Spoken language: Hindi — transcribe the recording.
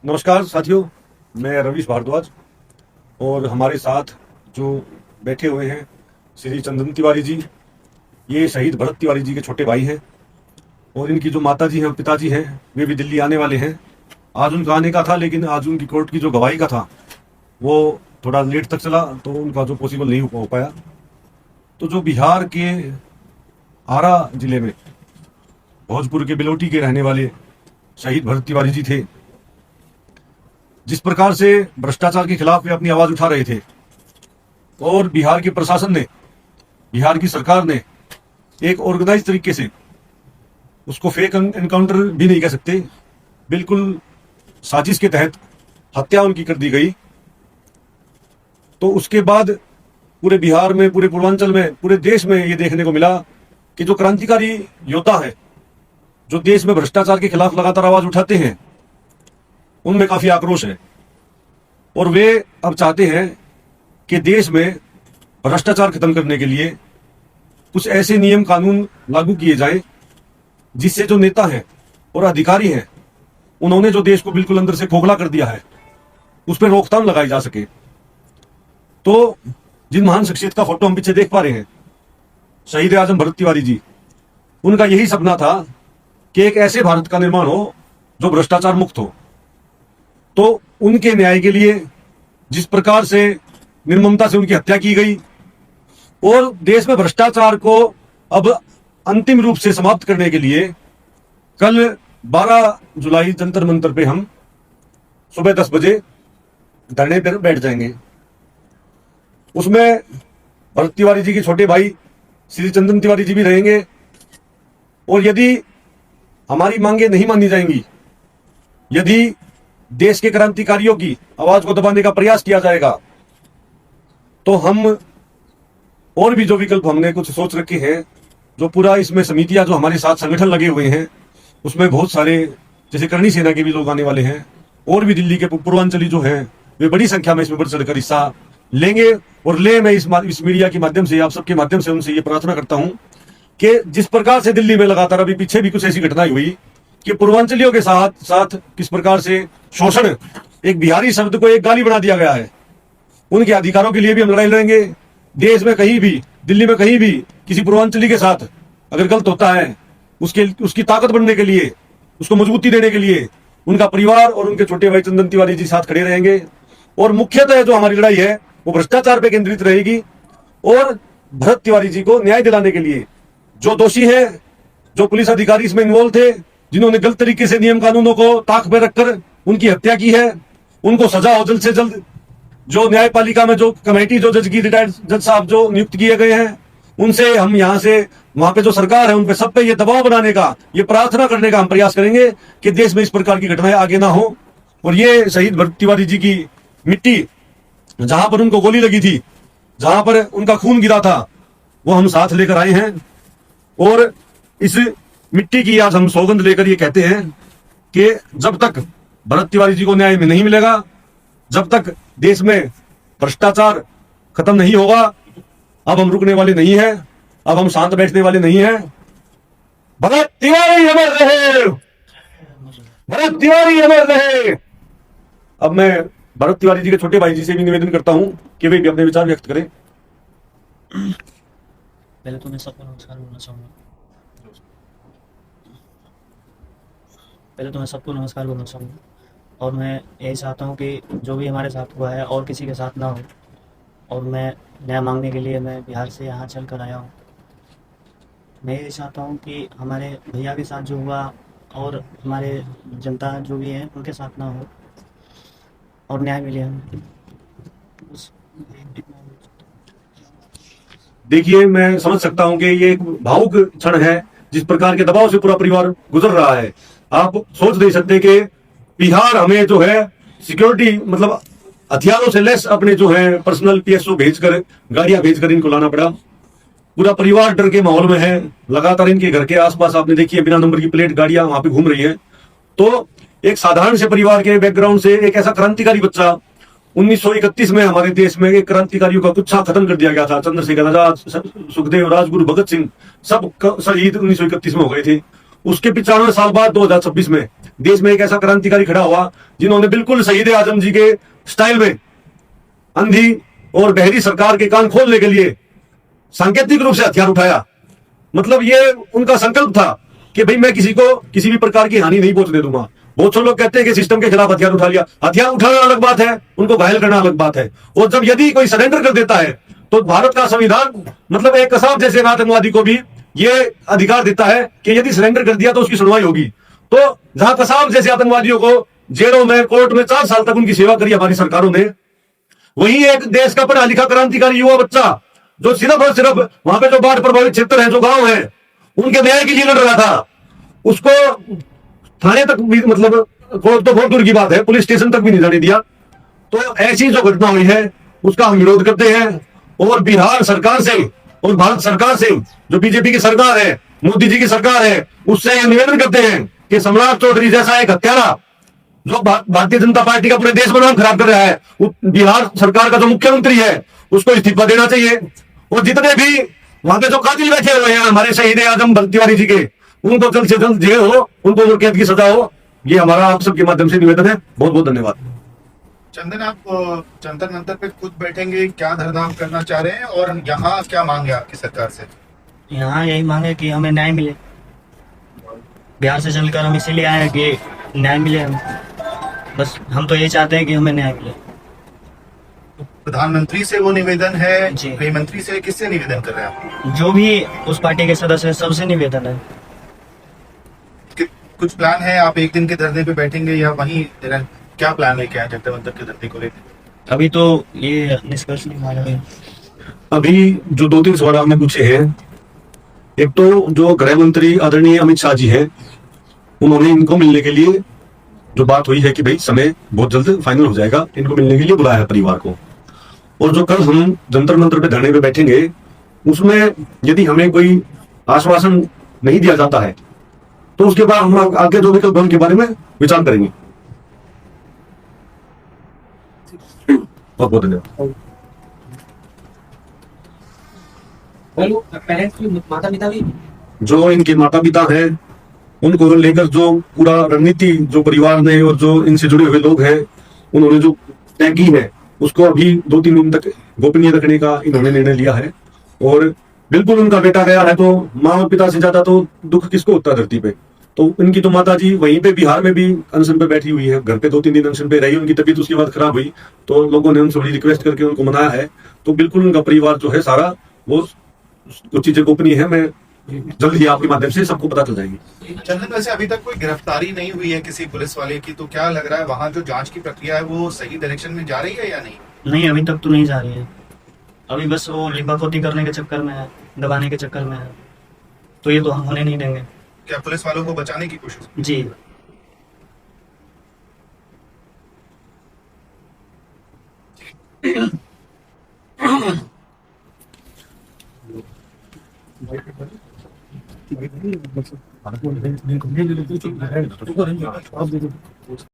नमस्कार साथियों, मैं रवीश भारद्वाज और हमारे साथ जो बैठे हुए हैं श्री चंदन तिवारी जी, ये शहीद भरत तिवारी जी के छोटे भाई हैं और इनकी जो माता जी हैं, पिताजी हैं, वे भी दिल्ली आने वाले हैं। आज उनका आने का था, लेकिन आज उनकी कोर्ट की जो गवाही का था वो थोड़ा लेट तक चला, तो उनका जो पॉसिबल नहीं हो पाया। तो जो बिहार के आरा जिले में भोजपुर के बिलोटी के रहने वाले शहीद भरत तिवारी जी थे, जिस प्रकार से भ्रष्टाचार के खिलाफ वे अपनी आवाज उठा रहे थे और बिहार के प्रशासन ने, बिहार की सरकार ने एक ऑर्गेनाइज तरीके से, उसको फेक एनकाउंटर भी नहीं कह सकते, बिल्कुल साजिश के तहत हत्या उनकी कर दी गई। तो उसके बाद पूरे बिहार में, पूरे पूर्वांचल में, पूरे देश में ये देखने को मिला कि जो क्रांतिकारी योद्धा है, जो देश में भ्रष्टाचार के खिलाफ लगातार आवाज उठाते हैं, उनमें काफी आक्रोश है और वे अब चाहते हैं कि देश में भ्रष्टाचार खत्म करने के लिए कुछ ऐसे नियम कानून लागू किए जाएं जिससे जो नेता हैं और अधिकारी हैं, उन्होंने जो देश को बिल्कुल अंदर से खोखला कर दिया है, उस पर रोकथाम लगाई जा सके। तो जिन महान शख्सियत का फोटो हम पीछे देख पा रहे हैं, शहीद आजम भरत तिवारी जी, उनका यही सपना था कि एक ऐसे भारत का निर्माण हो जो भ्रष्टाचार मुक्त हो। तो उनके न्याय के लिए जिस प्रकार से निर्ममता से उनकी हत्या की गई और देश में भ्रष्टाचार को अब अंतिम रूप से समाप्त करने के लिए कल 12 जुलाई जंतर मंतर पे हम सुबह 10 बजे धरने पर बैठ जाएंगे। उसमें भरत तिवारी जी के छोटे भाई श्री चंदन तिवारी जी भी रहेंगे और यदि हमारी मांगे नहीं मानी जाएंगी, यदि देश के क्रांतिकारियों की आवाज को दबाने का प्रयास किया जाएगा, तो हम और भी जो विकल्प हमने कुछ सोच रखे हैं, जो पूरा इसमें समितियां जो हमारे साथ संगठन लगे हुए हैं, उसमें बहुत सारे जैसे करणी सेना के भी लोग आने वाले हैं और भी दिल्ली के पूर्वांचली जो हैं, वे बड़ी संख्या में इसमें बढ़ चढ़कर हिस्सा लेंगे और मैं इस मीडिया के माध्यम से, आप सबके माध्यम से उनसे ये प्रार्थना करता हूं कि जिस प्रकार से दिल्ली में लगातार अभी पीछे भी कुछ ऐसी घटनाएं हुई कि पूर्वांचलियों के साथ साथ किस प्रकार से शोषण, एक बिहारी शब्द को एक गाली बना दिया गया है, उनके अधिकारों के लिए भी हम लड़ाई लड़ेंगे। देश में कहीं भी, दिल्ली में कहीं भी किसी पूर्वांचली के साथ अगर गलत होता है, उसकी ताकत बढ़ने के लिए, उसको मजबूती देने के लिए उनका परिवार और उनके छोटे भाई चंदन तिवारी जी साथ खड़े रहेंगे। और मुख्यतः जो हमारी लड़ाई है वो भ्रष्टाचार पे केंद्रित रहेगी और भरत तिवारी जी को न्याय दिलाने के लिए जो दोषी है, जो पुलिस अधिकारी इसमें इन्वॉल्व थे, जिन्होंने गलत तरीके से नियम कानूनों को ताक पे रखकर उनकी हत्या की है, उनको सजा हो जल्द से जल्द। जो न्यायपालिका में जो कमेटी, जो जज की रिटायर्ड जज साहब जो नियुक्त किए गए हैं, उनसे हम यहाँ से वहां पे जो सरकार है उन पे सब पे ये दबाव बनाने का, ये प्रार्थना करने का हम प्रयास करेंगे कि देश में इस प्रकार की घटनाएं आगे ना हो। और ये शहीद भरत तिवारी जी की मिट्टी, जहां पर उनको गोली लगी थी, जहां पर उनका खून गिरा था, वो हम साथ लेकर आए हैं और इस मिट्टी की आज हम सौगंध लेकर ये कहते हैं कि जब तक भरत तिवारी जी को न्याय में नहीं मिलेगा, जब तक देश में भ्रष्टाचार खत्म नहीं होगा, अब हम रुकने वाले नहीं हैं, अब हम शांत बैठने वाले नहीं हैं। भरत तिवारी अमर रहे, भरत तिवारी अमर रहे। अब मैं भरत तिवारी जी के छोटे भाई जी से भी निवेदन करता हूं कि वे भी अपने विचार व्यक्त करें। पहले तो मैं सबको नमस्कार बोलना चाहूँगा। और मैं यही चाहता हूँ कि जो भी हमारे साथ हुआ है और किसी के साथ ना हो। और मैं न्याय मांगने के लिए मैं बिहार से यहाँ चल कर आया हूँ। मैं यही चाहता हूँ कि हमारे भैया के साथ जो हुआ और हमारे जनता जो भी है उनके साथ ना हो और न्याय मिले हमें। देखिए, मैं समझ सकता हूं कि ये एक भावुक क्षण है, जिस प्रकार के दबाव से पूरा परिवार गुजर रहा है। आप सोच नहीं सकते कि बिहार हमें जो है सिक्योरिटी, मतलब हथियारों से लेस अपने जो है पर्सनल पीएसओ भेजकर, गाड़ियां भेजकर इनको लाना पड़ा। पूरा परिवार डर के माहौल में है। लगातार इनके घर के आसपास आपने देखिए बिना नंबर की प्लेट गाड़ियां वहां पे घूम रही हैं। तो एक साधारण से परिवार के बैकग्राउंड से एक ऐसा क्रांतिकारी बच्चा, 1931 में हमारे देश में एक क्रांतिकारियों का गुच्छा खत्म कर दिया गया था। चंद्रशेखर आजाद, सुखदेव, राजगुरु, भगत सिंह सब शहीद 1931 में हो गए थे। उसके 95 साल बाद 2026 में देश में एक ऐसा क्रांतिकारी खड़ा हुआ जिन्होंने बिल्कुल शहीद आजम जी के स्टाइल में अंधी और बहरी सरकार के कान खोलने के लिए सांकेतिक रूप से हथियार उठाया। मतलब ये उनका संकल्प था कि भाई मैं किसी को किसी भी प्रकार की हानि नहीं पहुंचने दूंगा। बहुत से लोग कहते हैं कि सिस्टम के खिलाफ हथियार उठा लिया, हथियार उठाना अलग बात है, उनको घायल करना अलग बात है। और जब यदि कोई सरेंडर कर देता है तो भारत का संविधान मतलब एक कसाब जैसे आतंकवादी को भी ये अधिकार देता है कि यदि सरेंडर कर दिया तो उसकी सुनवाई होगी। तो जहां कसाब जैसे आतंकवादियों को जेलों में कोर्ट में 4 साल तक उनकी सेवा करी हमारी सरकारों ने, वहीं एक देश का पढ़ा लिखा क्रांतिकारी युवा बच्चा जो सिर्फ और सिर्फ वहां पे जो बाढ़ प्रभावित क्षेत्र है, जो गांव है, उनके न्याय के लिए लड़ रहा था, उसको थाने तक भी मतलब कोर्ट तो बहुत दूर की बात है, पुलिस स्टेशन तक भी नहीं जाने दिया। तो ऐसी जो घटना हुई है उसका हम विरोध करते हैं। और बिहार सरकार से और भारत सरकार से, जो बीजेपी की सरकार है, मोदी जी की सरकार है, उससे यह निवेदन करते हैं कि सम्राट चौधरी जैसा एक हत्यारा जो भारतीय जनता पार्टी का पूरे देश में नाम खराब कर रहा है, बिहार सरकार का जो मुख्यमंत्री है उसको इस्तीफा देना चाहिए। और जितने भी वहां पे जो कातिल बैठे हुए हैं हमारे शहीद आजम भगत तिवारी जी के, उनको जल्द से जल्द जेल हो, उनको उम्र कैद की सजा हो। ये हमारा आप सबके माध्यम से निवेदन है। बहुत बहुत धन्यवाद। चंदन, आप जंतर मंतर पे खुद बैठेंगे, क्या धरना आप करना चाह रहे हैं और यहाँ क्या मांग है आपकी सरकार से? यहाँ यही मांगे कि हमें न्याय मिले। बिहार से चलकर हम इसीलिए आए हैं कि न्याय मिले हमें। बस हम तो यही चाहते हैं कि हमें न्याय मिले। प्रधानमंत्री से वो निवेदन है, जी। गृह मंत्री से, किससे निवेदन कर रहे हैं आप? जो भी उस पार्टी के सदस्य हैं सबसे निवेदन है। कुछ प्लान है, आप एक दिन के धरने पे बैठेंगे या वहीं क्या प्लान है, क्या जंतर मंतर के धरने को लेकर? अभी तो ये निष्कर्ष नहीं आ रहा है। अभी जो 2-3 सवाल आपने पूछे हैं, एक तो जो गृह मंत्री आदरणीय अमित शाह जी हैं, उन्होंने इनको मिलने के लिए जो बात हुई है कि भाई समय बहुत जल्द फाइनल हो जाएगा, इनको मिलने के लिए बुलाया है परिवार को। और जो कल हम जंतर मंतर पे धरने पे बैठेंगे उसमें यदि हमें कोई आश्वासन नहीं दिया जाता है तो उसके बाद हम आगे जो विकल्प है उनके बारे में विचार करेंगे। बहुत बहुत धन्यवाद। माता पिता भी जो इनके माता पिता हैं उनको लेकर जो पूरा रणनीति जो परिवार ने और जो इनसे जुड़े हुए लोग हैं उन्होंने जो तय की है उसको अभी 2-3 दिन तक गोपनीय रखने का इन्होंने निर्णय लिया है। और बिल्कुल उनका बेटा गया है तो माँ और पिता से ज्यादा तो दुख किसको होता है धरती पे। तो इनकी तो माता जी वहीं पे बिहार में भी अनशन पे बैठी हुई है, घर पे 2-3 दिन अनशन पे रही, उनकी तबीयत उसके बाद खराब हुई तो लोगों ने उनसे बड़ी रिक्वेस्ट करके उनको मनाया है। तो बिल्कुल उनका परिवार जो है सारा वो कुछ चीजें गोपनीय है, मैं जल्द ही आपके माध्यम से सबको पता चल जाएगी। चंदन, वैसे अभी तक कोई गिरफ्तारी नहीं हुई है किसी पुलिस वाले की, तो क्या लग रहा है वहाँ जो जांच की प्रक्रिया है वो सही डायरेक्शन में जा रही है या नहीं? नहीं, अभी तक तो नहीं जा रही है। अभी बस वो लिपापोती करने के चक्कर में है, दबाने के चक्कर में है। तो ये तो हम होने नहीं देंगे। क्या पुलिस वालों को बचाने की कोशिश? जी।